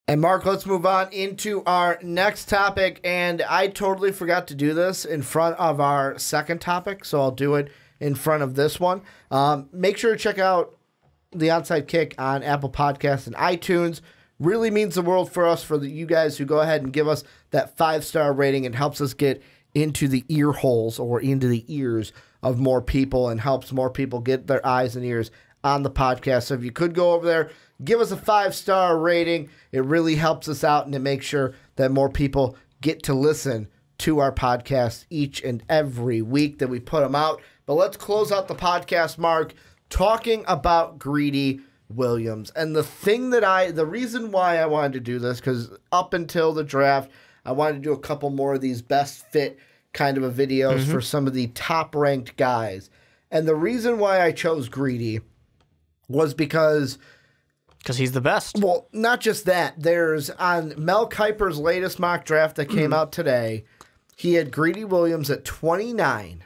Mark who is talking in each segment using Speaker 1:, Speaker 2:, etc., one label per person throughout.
Speaker 1: And Mark, let's move on into our next topic. And I totally forgot to do this in front of our second topic, so I'll do it in front of this one. Make sure to check out the Onside Kick on Apple Podcasts and iTunes. Really means the world for us, for you guys who go ahead and give us that 5-star rating. It helps us get into the ear holes or into the ears of more people and helps more people get their eyes and ears on the podcast. So if you could go over there, give us a 5-star rating. It really helps us out and to make sure that more people get to listen to our podcast each and every week that we put them out. But let's close out the podcast, Mark, talking about Greedy Williams. And the reason why I wanted to do this, because up until the draft, I wanted to do a couple more of these best fit kind of a videos for some of the top ranked guys. And the reason why I chose Greedy was because
Speaker 2: he's the best.
Speaker 1: Well, not just that. There's on Mel Kiper's latest mock draft that came out today, he had Greedy Williams at 29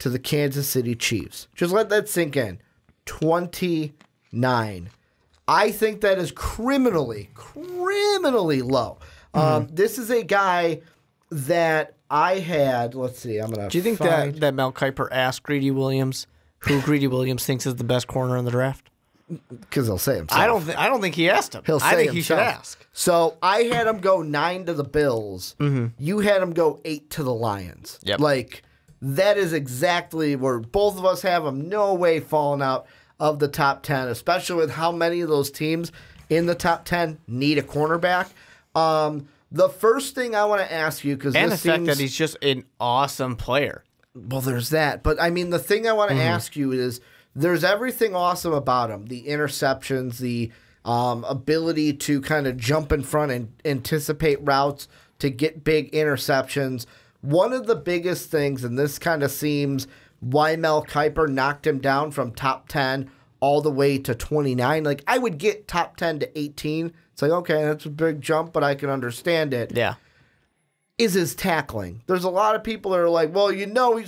Speaker 1: to the Kansas City Chiefs. Just let that sink in. 29. I think that is criminally low. This is a guy that I had. Let's see.
Speaker 2: Do you think that Mel Kiper asked Greedy Williams who Greedy Williams thinks is the best corner in the draft?
Speaker 1: Because he'll say himself.
Speaker 2: I don't think he asked him.
Speaker 1: I think he should ask. So I had him go 9 to the Bills. You had him go 8 to the Lions.
Speaker 2: Yep.
Speaker 1: Like, that is exactly where both of us have him. No way falling out of the top 10, especially with how many of those teams in the top 10 need a cornerback. The first thing I want to ask you, because
Speaker 2: and the fact that he's just an awesome player.
Speaker 1: Well, there's that. But, I mean, the thing I want to ask you is, there's everything awesome about him. The interceptions, the ability to kind of jump in front and anticipate routes to get big interceptions. One of the biggest things, and this kind of seems why Mel Kiper knocked him down from top 10 all the way to 29. Like, I would get top 10 to 18. It's like, okay, that's a big jump, but I can understand it.
Speaker 2: Yeah.
Speaker 1: Is his tackling. There's a lot of people that are like, well, he's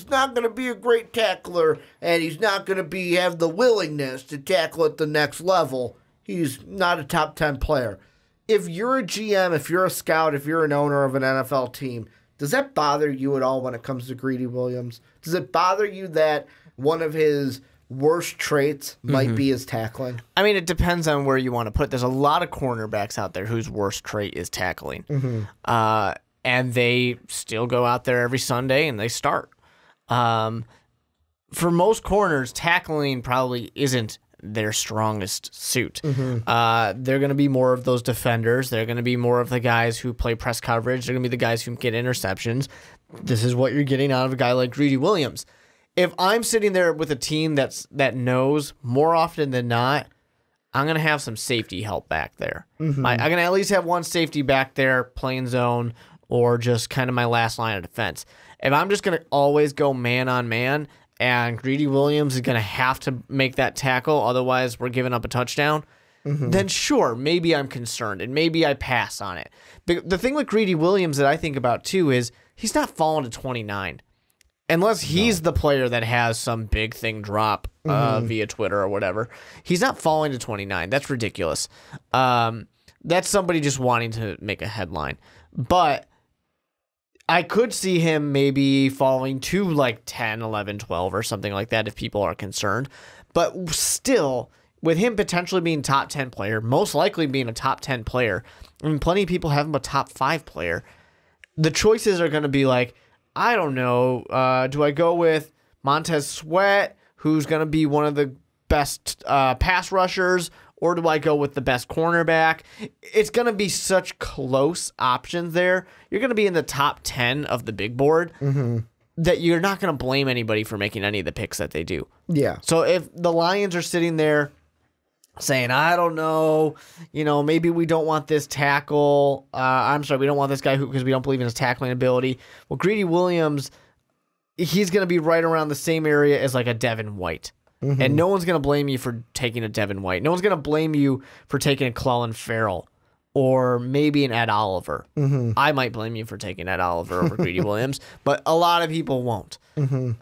Speaker 1: not going to be a great tackler, and he's not going to have the willingness to tackle at the next level. He's not a top 10 player. If you're a GM, if you're a scout, if you're an owner of an NFL team, does that bother you at all when it comes to Greedy Williams? Does it bother you that one of his worst traits might be his tackling?
Speaker 2: I mean, it depends on where you want to put it. There's a lot of cornerbacks out there whose worst trait is tackling. And they still go out there every Sunday and they start. For most corners, tackling probably isn't their strongest suit. They're going to be more of those defenders. They're going to be more of the guys who play press coverage. They're going to be the guys who get interceptions. This is what you're getting out of a guy like Greedy Williams. If I'm sitting there with a team that knows more often than not, I'm going to have some safety help back there. I'm going to at least have one safety back there playing zone, or just kind of my last line of defense. If I'm just going to always go man-on-man and Greedy Williams is going to have to make that tackle, otherwise we're giving up a touchdown, then sure, maybe I'm concerned, and maybe I pass on it. But the thing with Greedy Williams that I think about, too, is he's not falling to 29. Unless he's the player that has some big thing drop via Twitter or whatever. He's not falling to 29. That's ridiculous. That's somebody just wanting to make a headline. But I could see him maybe falling to like 10, 11, 12 or something like that if people are concerned. But still, with him potentially being top 10 player, most likely being a top 10 player, I mean, plenty of people have him a top 5 player. The choices are going to be like, I don't know, do I go with Montez Sweat, who's going to be one of the best pass rushers, or do I go with the best cornerback? It's going to be such close options there. You're going to be in the top 10 of the big board that you're not going to blame anybody for making any of the picks that they do.
Speaker 1: Yeah.
Speaker 2: So if the Lions are sitting there saying, I don't know, maybe we don't want this tackle. We don't want this guy because we don't believe in his tackling ability. Well, Greedy Williams, he's going to be right around the same area as like a Devin White. And no one's going to blame you for taking a Devin White. No one's going to blame you for taking a Clelin Ferrell or maybe an Ed Oliver. I might blame you for taking Ed Oliver over Greedy Williams, but a lot of people won't.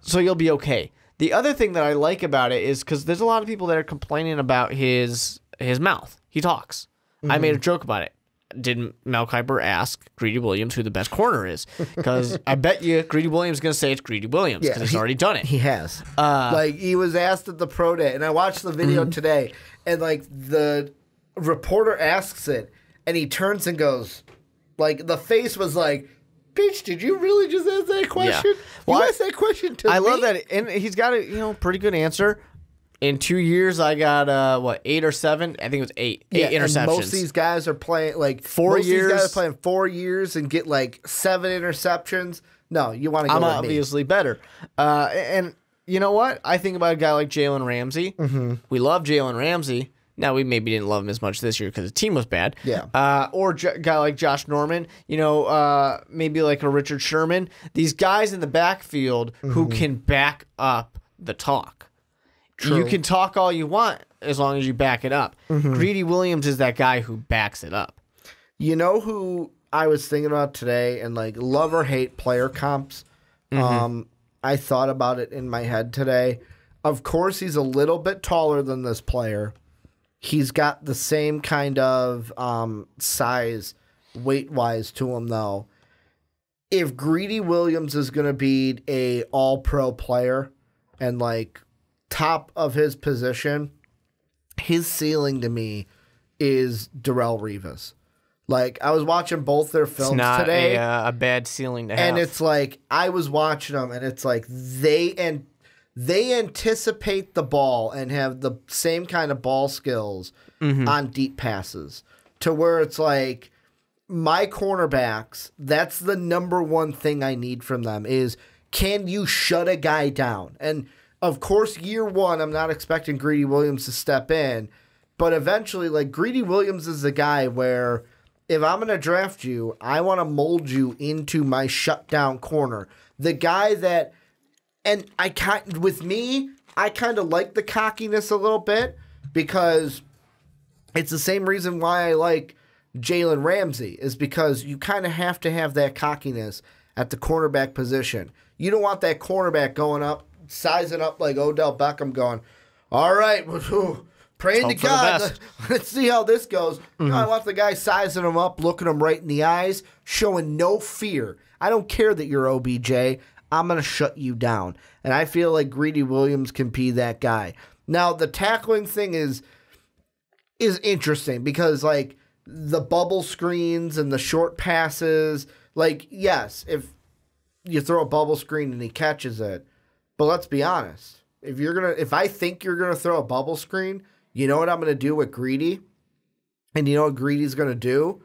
Speaker 2: So you'll be okay. The other thing that I like about it is because there's a lot of people that are complaining about his mouth. He talks. I made a joke about it. Didn't Mel Kiper ask Greedy Williams who the best corner is? Because I bet you Greedy Williams is going to say it's Greedy Williams because he's already done it.
Speaker 1: He has. Like, he was asked at the pro day, and I watched the video today, and, like, the reporter asks it, and he turns and goes, like, the face was like, Peach, did you really just ask that question? Yeah. Well, you asked that question to me?
Speaker 2: I love that. And he's got a pretty good answer. In 2 year, I got 8 or 7. I think it was 8 interceptions.
Speaker 1: And most of these guys are playing like
Speaker 2: 4 years.
Speaker 1: Most of these guys are playing 4 years and get like 7 interceptions. No, you want to go with me.
Speaker 2: I'm obviously better. And you know what? I think about a guy like Jalen Ramsey. We love Jalen Ramsey. Now, we maybe didn't love him as much this year because the team was bad.
Speaker 1: Yeah.
Speaker 2: Or a guy like Josh Norman. Maybe like a Richard Sherman. These guys in the backfield who can back up the talk. True. You can talk all you want as long as you back it up. Greedy Williams is that guy who backs it up. You
Speaker 1: know who I was thinking about today, and like love or hate player comps? I thought about it in my head today. Of course, he's a little bit taller than this player. He's got the same kind of size, weight-wise to him, though. If Greedy Williams is going to be a all-pro player and like top of his position, his ceiling to me is Darrelle Revis. Like, I was watching both their films today.
Speaker 2: It's not a bad ceiling to have.
Speaker 1: And it's like, I was watching them, and it's like they anticipate the ball and have the same kind of ball skills on deep passes, to where it's like, my cornerbacks, that's the number one thing I need from them is, can you shut a guy down? And of course, year one, I'm not expecting Greedy Williams to step in, but eventually, like, Greedy Williams is the guy where if I'm going to draft you, I want to mold you into my shutdown corner. The guy that, and I kind of like the cockiness a little bit because it's the same reason why I like Jalen Ramsey, is because you kind of have to have that cockiness at the cornerback position. You don't want that cornerback going up, sizing up like Odell Beckham, going, all right, praying to God, let's see how this goes. No, I want the guy sizing him up, looking him right in the eyes, showing no fear. I don't care that you're OBJ. I'm going to shut you down. And I feel like Greedy Williams can be that guy. Now, the tackling thing is interesting because, like, the bubble screens and the short passes, like, yes, you throw a bubble screen and he catches it. But let's be honest. If I think you're gonna throw a bubble screen, you know what I'm gonna do with Greedy? And you know what Greedy's gonna do?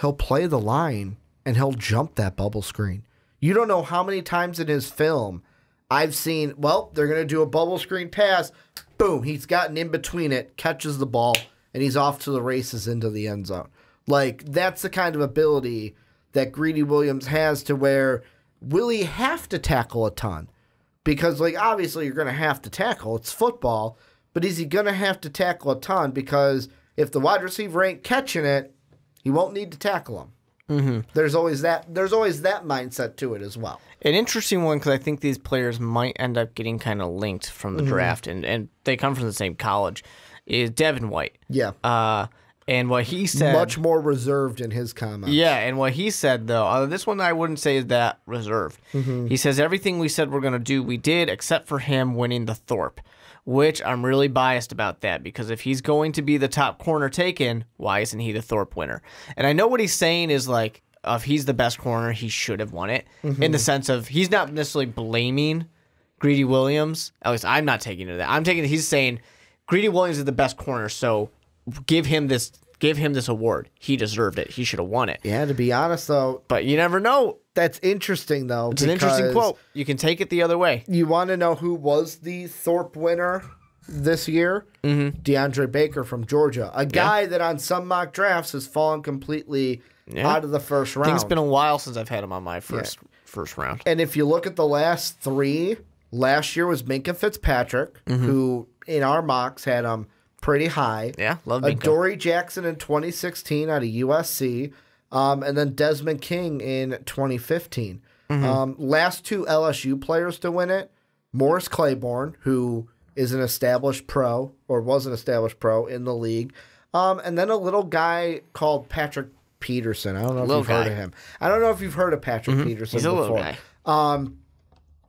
Speaker 1: He'll play the line and he'll jump that bubble screen. You don't know how many times in his film I've seen, well, they're gonna do a bubble screen pass, boom, he's gotten in between it, catches the ball, and he's off to the races into the end zone. Like, that's the kind of ability that Greedy Williams has, to where, will he have to tackle a ton? Because, like, obviously you're going to have to tackle. It's football. But is he going to have to tackle a ton? Because if the wide receiver ain't catching it, he won't need to tackle him. There's always that mindset to it as well.
Speaker 2: An interesting one, because I think these players might end up getting kind of linked from the draft, and they come from the same college, is Devin White.
Speaker 1: Yeah.
Speaker 2: And what he said...
Speaker 1: Much more reserved in his comments.
Speaker 2: Yeah, and what he said, though, this one I wouldn't say is that reserved. He says, everything we said we're going to do, we did, except for him winning the Thorpe, which I'm really biased about that, because if he's going to be the top corner taken, why isn't he the Thorpe winner? And I know what he's saying is, like, if he's the best corner, he should have won it, in the sense of he's not necessarily blaming Greedy Williams. At least I'm not taking it to that. He's saying Greedy Williams is the best corner, so give him this award. He deserved it. He should have won it.
Speaker 1: Yeah, to be honest, though.
Speaker 2: But you never know.
Speaker 1: That's interesting, though.
Speaker 2: It's an interesting quote. You can take it the other way.
Speaker 1: You want to know who was the Thorpe winner this year? DeAndre Baker from Georgia. A guy that on some mock drafts has fallen completely out of the first round.
Speaker 2: I think it's been a while since I've had him on my first round.
Speaker 1: And if you look at the last three, last year was Minkah Fitzpatrick, who in our mocks had him pretty high.
Speaker 2: Yeah, love Minkah.
Speaker 1: Adoree Jackson in 2016 out of USC, and then Desmond King in 2015. Last two LSU players to win it, Morris Claiborne, who is an established pro, or was an established pro in the league, And then a little guy called Patrick Peterson. I don't know if you've heard of him. I don't know if you've heard of Patrick Peterson
Speaker 2: He's a
Speaker 1: before.
Speaker 2: little guy.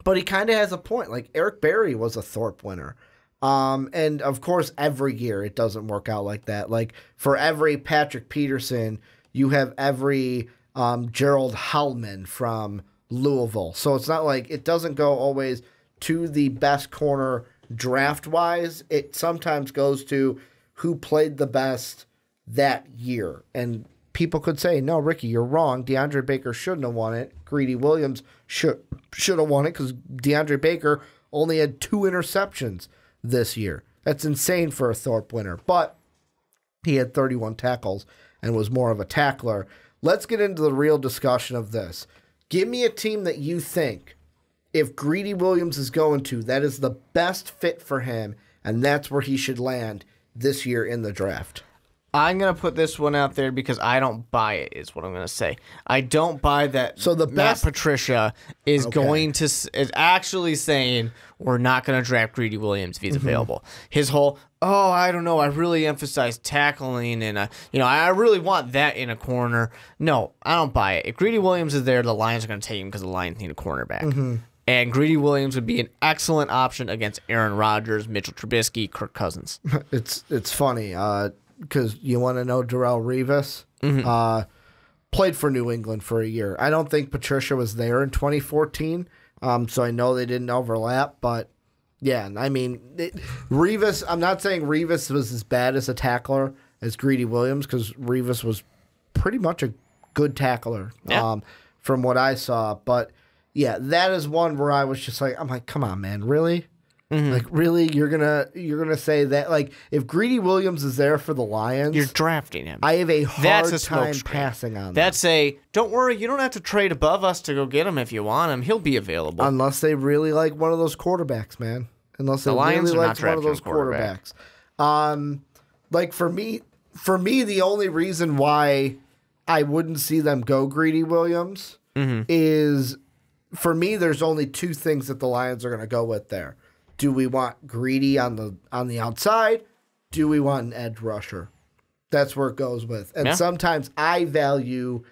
Speaker 1: But he kind of has a point. Like, Eric Berry was a Thorpe winner. And, of course, every year it doesn't work out like that. Like, for every Patrick Peterson, you have every Gerald Hellman from Louisville. So it's not like it doesn't go always to the best corner draft-wise. It sometimes goes to who played the best that year. And people could say, no, Ricky, you're wrong. DeAndre Baker shouldn't have won it. Greedy Williams should have won it because DeAndre Baker only had 2 interceptions this year. That's insane for a Thorpe winner. But he had 31 tackles and was more of a tackler. Let's get into the real discussion of this. Give me a team that you think, if Greedy Williams is going to, that is the best fit for him, and that's where he should land this year in the draft.
Speaker 2: I'm going to put this one out there because I don't buy it, is what I'm going to say. I don't buy that Matt Patricia is is actually saying we're not going to draft Greedy Williams if he's available. His whole, I don't know, I really emphasize tackling and, I really want that in a corner. No, I don't buy it. If Greedy Williams is there, the Lions are going to take him because the Lions need a cornerback. And Greedy Williams would be an excellent option against Aaron Rodgers, Mitchell Trubisky, Kirk Cousins.
Speaker 1: It's funny. Because you want to know Darrelle Revis? Played for New England for a year. I don't think Patricia was there in 2014, so I know they didn't overlap. But, yeah, I mean, Revis, I'm not saying Revis was as bad as a tackler as Greedy Williams because Revis was pretty much a good tackler from what I saw. But, yeah, that is one where I was just like, I'm like, come on, man, really? Like, really, you're gonna say that? Like, if Greedy Williams is there for the Lions,
Speaker 2: you're drafting him.
Speaker 1: I have a hard time passing on that.
Speaker 2: That's don't worry, you don't have to trade above us to go get him if you want him. He'll be available.
Speaker 1: Unless they really like one of those quarterbacks, man. Unless they really like one of those quarterbacks. Like, for me, the only reason why I wouldn't see them go Greedy Williams is, for me, there's only 2 things that the Lions are going to go with there. Do we want Greedy on the outside? Do we want an edge rusher? That's where it goes with. And sometimes I value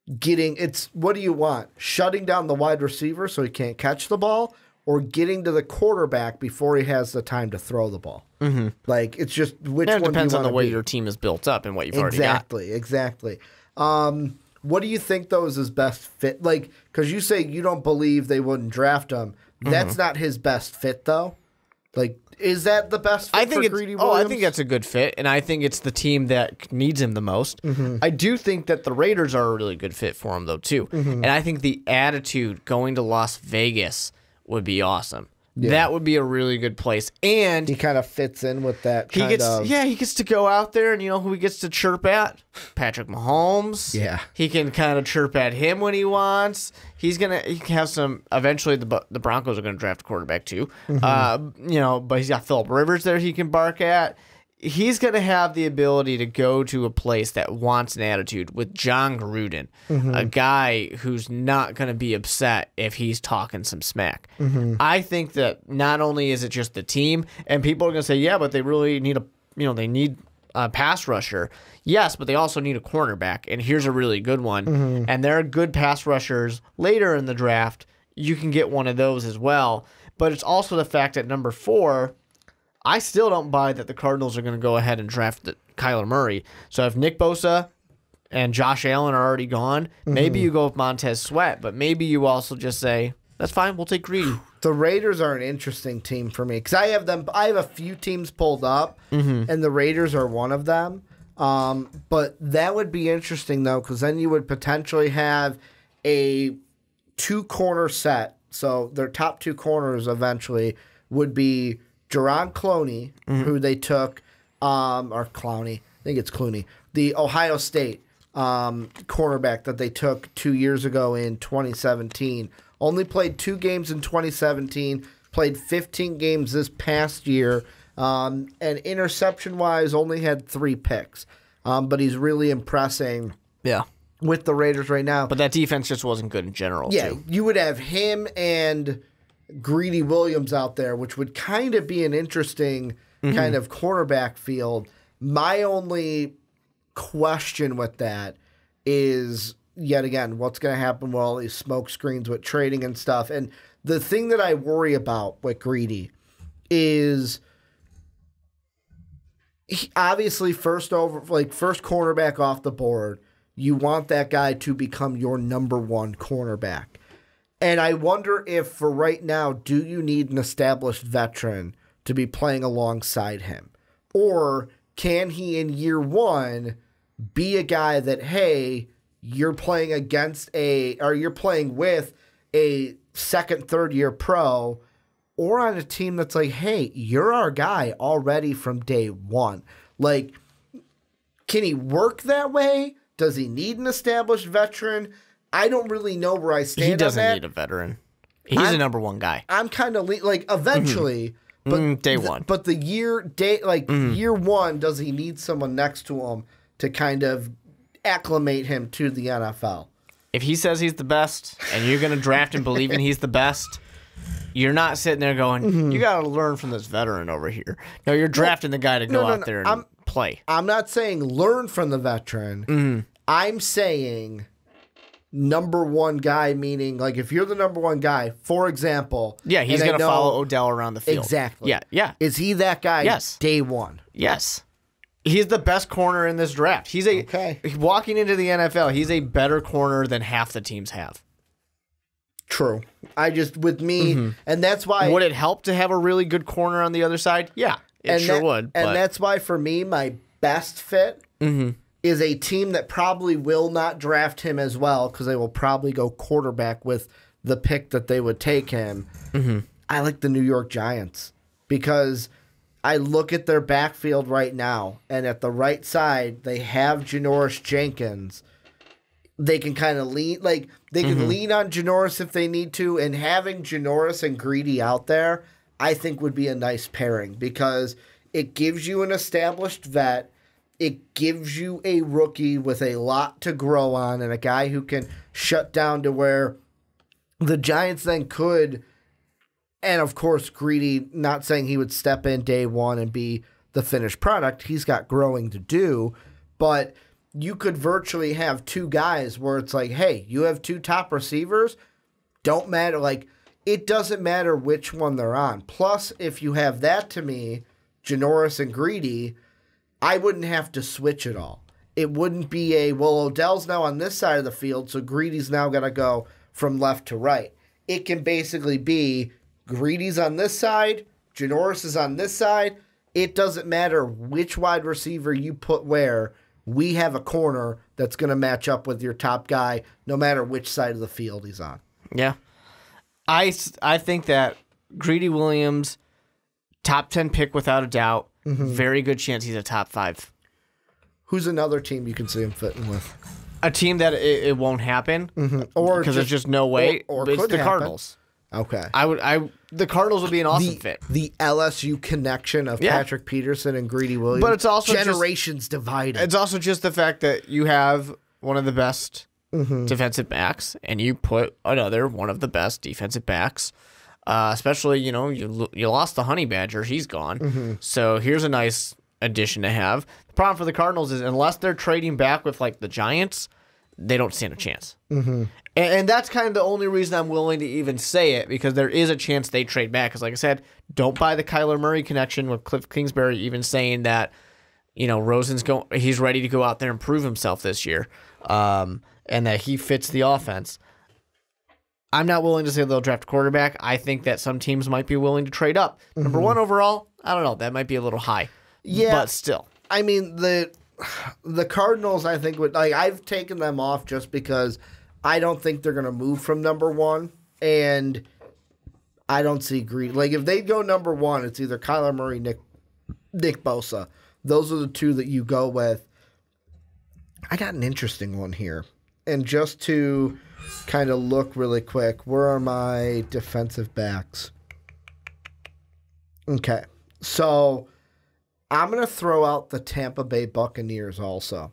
Speaker 1: what do you want? Shutting down the wide receiver so he can't catch the ball, or getting to the quarterback before he has the time to throw the ball? Like, it's just which one
Speaker 2: depends on the way
Speaker 1: be.
Speaker 2: Your team is built up and what you've already got.
Speaker 1: Exactly. What do you think, though, is his best fit? Like, because you say you don't believe they wouldn't draft him. That's not his best fit, though. Like, is that the best fit for Greedy Williams?
Speaker 2: I think that's a good fit, and I think it's the team that needs him the most. I do think that the Raiders are a really good fit for him, though, too. And I think the attitude going to Las Vegas would be awesome. Yeah. That would be a really good place. And
Speaker 1: he kind of fits in with that
Speaker 2: he gets to go out there, and you know who he gets to chirp at? Patrick Mahomes.
Speaker 1: Yeah.
Speaker 2: He can kind of chirp at him when he wants. He can have some, eventually the Broncos are going to draft a quarterback too. But he's got Phillip Rivers there he can bark at. He's going to have the ability to go to a place that wants an attitude with John Gruden, a guy who's not going to be upset if he's talking some smack. I think that not only is it just the team, and people are going to say, yeah, but they really need a pass rusher. Yes, but they also need a cornerback, and here's a really good one. And there are good pass rushers later in the draft. You can get one of those as well. But it's also the fact that number 4, I still don't buy that the Cardinals are going to go ahead and draft Kyler Murray. So if Nick Bosa and Josh Allen are already gone, maybe you go with Montez Sweat, but maybe you also just say, that's fine, we'll take Greedy.
Speaker 1: The Raiders are an interesting team for me because I have a few teams pulled up, and the Raiders are one of them. But that would be interesting, though, because then you would potentially have a 2-corner set. So their top 2 corners eventually would be Jaron Clowney, who they took, or Clowney, I think it's Clooney, the Ohio State cornerback that they took 2 years ago in 2017. Only played 2 games in 2017, played 15 games this past year, and interception-wise only had 3 picks. But he's really impressing with the Raiders right now.
Speaker 2: But that defense just wasn't good in general, too.
Speaker 1: You would have him and Greedy Williams out there, which would kind of be an interesting kind of cornerback field. My only question with that is, yet again, what's going to happen with all these smoke screens with trading and stuff. And the thing that I worry about with Greedy is obviously first cornerback off the board. You want that guy to become your number one cornerback. And I wonder if for right now, do you need an established veteran to be playing alongside him? Or can he in year one be a guy that, hey, you're playing with a second, third year pro, or on a team that's like, hey, you're our guy already from day one. Like, can he work that way? Does he need an established veteran? I don't really know where I stand on that. He
Speaker 2: doesn't need a veteran. He's a number one guy.
Speaker 1: I'm kind of eventually, but
Speaker 2: day one.
Speaker 1: But the year one, does he need someone next to him to kind of acclimate him to the NFL?
Speaker 2: If he says he's the best, and you're going to draft him believing he's the best, you're not sitting there going, you got to learn from this veteran over here. No, you're drafting the guy to go out there and play.
Speaker 1: I'm not saying learn from the veteran. I'm saying number one guy, meaning like if you're the number one guy, for example.
Speaker 2: Yeah, he's going to follow Odell around the field.
Speaker 1: Exactly.
Speaker 2: Yeah.
Speaker 1: Is he that guy?
Speaker 2: Yes.
Speaker 1: Day one.
Speaker 2: Yes. He's the best corner in this draft. Walking into the NFL, he's a better corner than half the teams have.
Speaker 1: True. And that's why.
Speaker 2: Would it help to have a really good corner on the other side? Yeah, it sure would.
Speaker 1: And that's why for me, my best fit is a team that probably will not draft him as well because they will probably go quarterback with the pick that they would take him. I like the New York Giants because I look at their backfield right now, and at the right side, they have Janoris Jenkins. They can kind of lean, lean on Janoris if they need to, and having Janoris and Greedy out there, I think would be a nice pairing because it gives you an established vet, it gives you a rookie with a lot to grow on, and a guy who can shut down to where the Giants then could, and of course Greedy, not saying he would step in day one and be the finished product, he's got growing to do, but you could virtually have two guys where it's like, hey, you have two top receivers. Don't matter. It doesn't matter which one they're on. Plus, if you have that to me, Janoris and Greedy, I wouldn't have to switch it all. It wouldn't be Odell's now on this side of the field, so Greedy's now going to go from left to right. It can basically be Greedy's on this side, Janoris is on this side. It doesn't matter which wide receiver you put where. We have a corner that's going to match up with your top guy no matter which side of the field he's on.
Speaker 2: Yeah. I think that Greedy Williams, top 10 pick without a doubt, very good chance he's a top 5.
Speaker 1: Who's another team you can see him fitting with?
Speaker 2: A team that it won't happen, or because there's just no way.
Speaker 1: Or
Speaker 2: it's
Speaker 1: could
Speaker 2: the
Speaker 1: happen.
Speaker 2: Cardinals.
Speaker 1: Okay.
Speaker 2: The Cardinals would be an awesome fit.
Speaker 1: The LSU connection of Patrick Peterson and Greedy Williams.
Speaker 2: But it's also
Speaker 1: generations divided.
Speaker 2: It's also just the fact that you have one of the best defensive backs, and you put another one of the best defensive backs. Especially, you lost the Honey Badger. He's gone. So here's a nice addition to have. The problem for the Cardinals is unless they're trading back with the Giants, they don't stand a chance. And that's kind of the only reason I'm willing to even say it, because there is a chance they trade back. Because like I said, don't buy the Kyler Murray connection with Cliff Kingsbury even saying that, he's ready to go out there and prove himself this year, and that he fits the offense. I'm not willing to say they'll draft a quarterback. I think that some teams might be willing to trade up. Number one overall, I don't know. That might be a little high. Yeah. But still.
Speaker 1: I mean, the Cardinals, I think, I've taken them off just because I don't think they're going to move from number one, and I don't see Greedy. If they go number one, it's either Kyler Murray, Nick Bosa. Those are the two that you go with. I got an interesting one here. And just to kind of look really quick, where are my defensive backs? Okay. So I'm going to throw out the Tampa Bay Buccaneers also.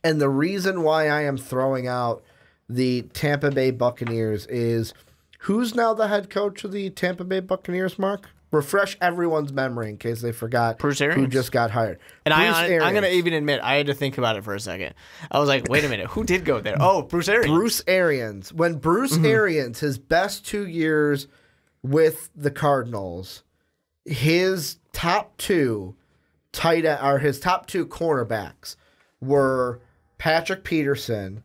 Speaker 1: And the reason why I am throwing out the Tampa Bay Buccaneers is, who's now the head coach of the Tampa Bay Buccaneers, Mark? refresh everyone's memory in case they forgot
Speaker 2: Bruce
Speaker 1: who
Speaker 2: Arians.
Speaker 1: just got hired.
Speaker 2: And
Speaker 1: Bruce
Speaker 2: I'm going to even admit, I had to think about it for a second. I was like, wait a minute, who did go there? Oh, Bruce Arians.
Speaker 1: Bruce Arians. When Bruce Arians, his best 2 years with the Cardinals, his top two his top two cornerbacks were Patrick Peterson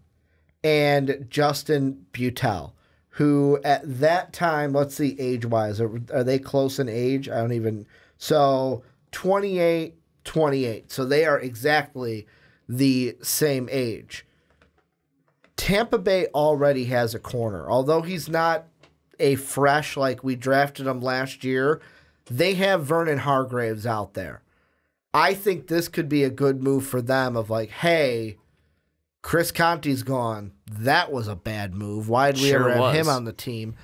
Speaker 1: and Justin Butel, who at that time, let's see age-wise, are they close in age? I don't even... So, 28. So they are exactly the same age. Tampa Bay already has a corner. Although he's not a fresh, like we drafted him last year, they have Vernon Hargreaves out there. I think this could be a good move for them of like, hey, Chris Conte's gone. That was a bad move. Why did we ever have him on the team?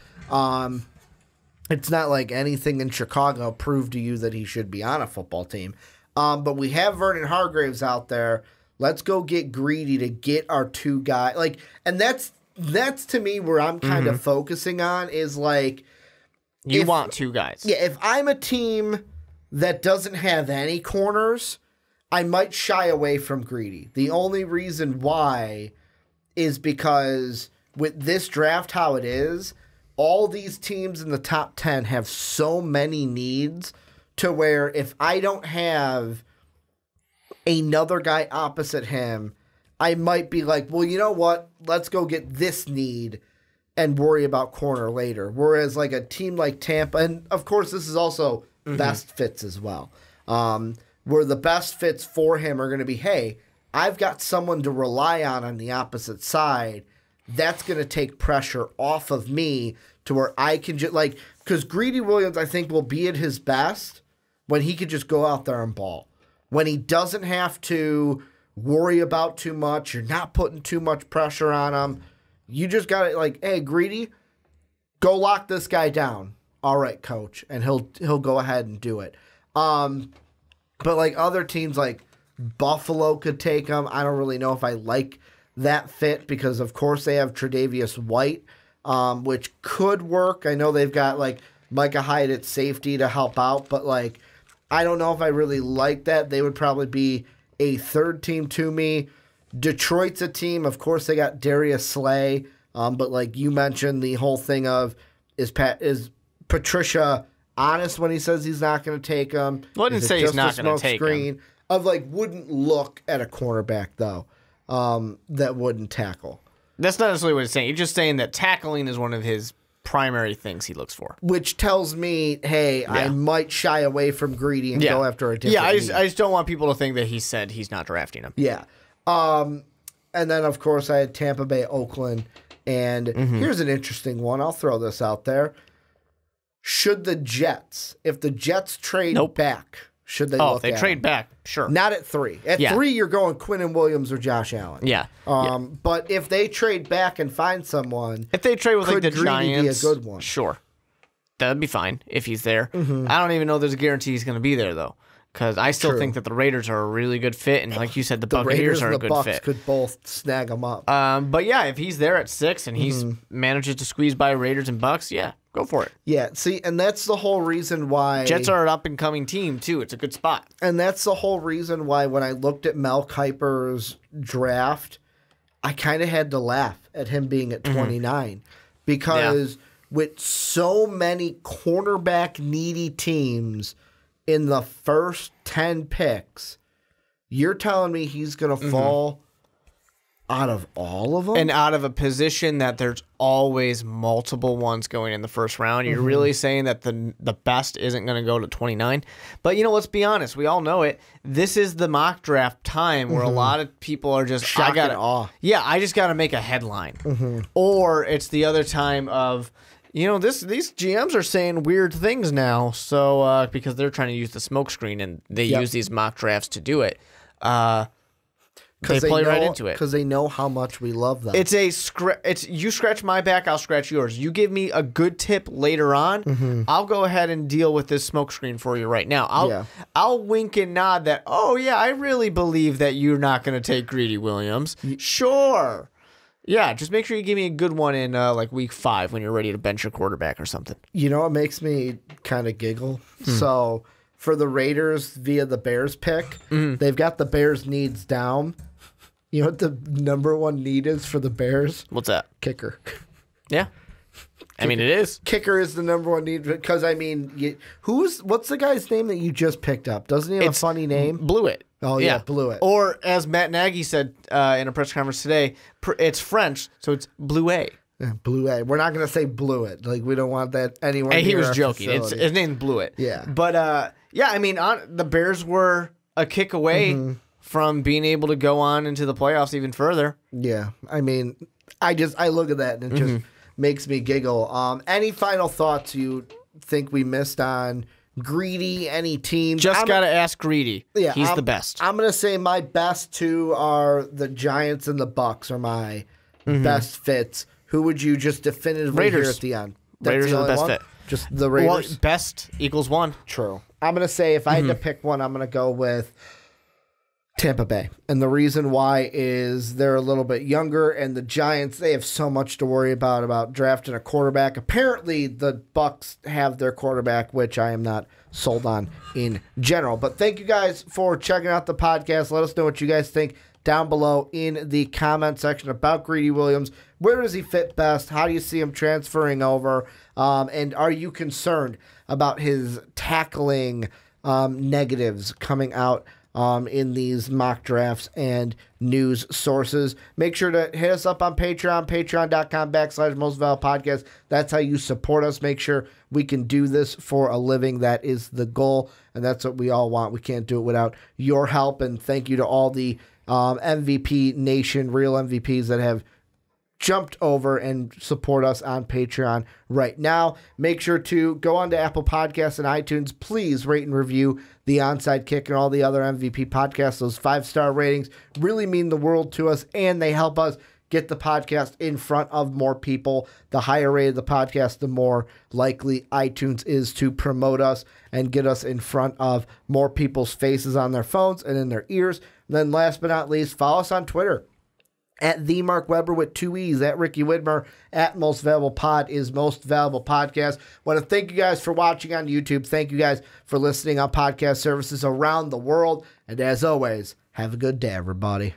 Speaker 1: It's not like anything in Chicago proved to you that he should be on a football team. But we have Vernon Hargreaves out there. Let's go get greedy to get our two guys. Like, and that's to me where I'm kind of focusing on is like,
Speaker 2: you want two guys.
Speaker 1: Yeah, if I'm a team that doesn't have any corners, I might shy away from greedy. The only reason why is because with this draft how it is, all these teams in the top 10 have so many needs to where if I don't have another guy opposite him, I might be like, well, you know what? Let's go get this need and worry about corner later. Whereas like a team like Tampa, and of course this is also best fits as well, where the best fits for him are going to be, hey, I've got someone to rely on the opposite side. That's going to take pressure off of me to where I can just like, because Greedy Williams, I think, will be at his best when he could just go out there and ball. When he doesn't have to worry about too much, you're not putting too much pressure on him. You just got to like, hey, Greedy, go lock this guy down. All right, coach. And he'll go ahead and do it. But like other teams like Buffalo could take him. I don't really know if I like that fit because, of course, they have Tre'Davious White, which could work. I know they've got like Micah Hyde at safety to help out, but like I don't know if I really like that. They would probably be a third team to me. Detroit's a team. Of course, they got Darius Slay, but like you mentioned, the whole thing of is Patricia honest when he says he's not going to take him?
Speaker 2: Well, I didn't say he's not going to take him.
Speaker 1: Of like wouldn't look at a cornerback though that wouldn't tackle.
Speaker 2: That's not necessarily what he's saying. He's just saying that tackling is one of his primary things he looks for.
Speaker 1: Which tells me, hey, I might shy away from Greedy and go after a different
Speaker 2: I just don't want people to think that he said he's not drafting him.
Speaker 1: Yeah. And then, of course, I had Tampa Bay, Oakland. And here's an interesting one. I'll throw this out there. Should the Jets, if the Jets trade back, should they look
Speaker 2: if they
Speaker 1: at
Speaker 2: trade
Speaker 1: him?
Speaker 2: back, sure.
Speaker 1: Not at 3. At 3, you're going Quinnen Williams or Josh Allen.
Speaker 2: Yeah.
Speaker 1: But if they trade back and find someone,
Speaker 2: if they trade with like the
Speaker 1: Greedy
Speaker 2: Giants,
Speaker 1: be a good one?
Speaker 2: Sure. That'd be fine if he's there. I don't even know there's a guarantee he's going to be there, though. Because I still think that the Raiders are a really good fit, and like you said, the Buccaneers are a good
Speaker 1: Bucs
Speaker 2: fit.
Speaker 1: Could both snag him up.
Speaker 2: But yeah, if he's there at 6 and he's manages to squeeze by Raiders and Bucks, yeah, go for it.
Speaker 1: Yeah, see, and that's the whole reason why
Speaker 2: Jets are an up and coming team too. It's a good spot,
Speaker 1: and that's the whole reason why when I looked at Mel Kiper's draft, I kind of had to laugh at him being at 29 because with so many cornerback needy teams in the first 10 picks, you're telling me he's going to fall out of all of them?
Speaker 2: and out of a position that there's always multiple ones going in the first round. You're really saying that the best isn't going to go to 29? But, let's be honest. We all know it. This is the mock draft time where a lot of people are just,
Speaker 1: shock and awe.
Speaker 2: Yeah, I just got to make a headline. Or it's the other time of, these GMs are saying weird things now, so because they're trying to use the smokescreen and they use these mock drafts to do it. They play right into it
Speaker 1: because they know how much we love them.
Speaker 2: It's you scratch my back, I'll scratch yours. You give me a good tip later on, I'll go ahead and deal with this smokescreen for you right now. I'll wink and nod that. Oh yeah, I really believe that you're not going to take Greedy Williams. Sure. Yeah, just make sure you give me a good one in like week 5 when you're ready to bench your quarterback or something.
Speaker 1: You know what makes me kind of giggle? So for the Raiders via the Bears pick, they've got the Bears needs down. You know what the number one need is for the Bears?
Speaker 2: What's that?
Speaker 1: Kicker.
Speaker 2: Yeah. I mean, it is.
Speaker 1: Kicker is the number one need because, I mean, what's the guy's name that you just picked up? Doesn't he have a funny name?
Speaker 2: Blewett.
Speaker 1: Oh, yeah, Blewett.
Speaker 2: Or as Matt Nagy said in a press conference today, it's French, so it's Bluet.
Speaker 1: Yeah, Bluet. We're not going to say Blewett. Like, we don't want that anywhere
Speaker 2: And
Speaker 1: near
Speaker 2: he was
Speaker 1: our
Speaker 2: joking.
Speaker 1: facility.
Speaker 2: His name's Blewett.
Speaker 1: Yeah.
Speaker 2: But, yeah, I mean, the Bears were a kick away from being able to go on into the playoffs even further.
Speaker 1: Yeah. I mean, I look at that and it just makes me giggle. Any final thoughts you think we missed on Greedy? Any team?
Speaker 2: Just got to ask Greedy.
Speaker 1: Yeah,
Speaker 2: He's the best.
Speaker 1: I'm going to say my best two are the Giants and the Bucks are my best fits. Who would you just definitively hear at the end?
Speaker 2: Raiders are the best fit.
Speaker 1: Just the Raiders?
Speaker 2: Well, best equals 1.
Speaker 1: True. I'm going to say if I had to pick one, I'm going to go with Tampa Bay. And the reason why is they're a little bit younger, and the Giants, they have so much to worry about drafting a quarterback. Apparently, the Bucks have their quarterback, which I am not sold on in general. But thank you guys for checking out the podcast. Let us know what you guys think down below in the comment section about Greedy Williams. Where does he fit best? How do you see him transferring over? And are you concerned about his tackling negatives coming out in these mock drafts and news sources? Make sure to hit us up on Patreon, patreon.com/mostvaluablepodcast. That's how you support us. Make sure we can do this for a living. That is the goal, and that's what we all want. We can't do it without your help, and thank you to all the MVP Nation, real MVPs that have jumped over and support us on Patreon right now. Make sure to go on to Apple Podcasts and iTunes. Please rate and review the Onside Kick and all the other MVP podcasts. Those 5-star ratings really mean the world to us, and they help us get the podcast in front of more people. The higher rated the podcast, the more likely iTunes is to promote us and get us in front of more people's faces on their phones and in their ears. And then last but not least, follow us on Twitter at the Mark Weber with 2 E's, at Ricky Widmer, at Most Valuable Pod is Most Valuable Podcast. Want to thank you guys for watching on YouTube. Thank you guys for listening on podcast services around the world. And as always, have a good day, everybody.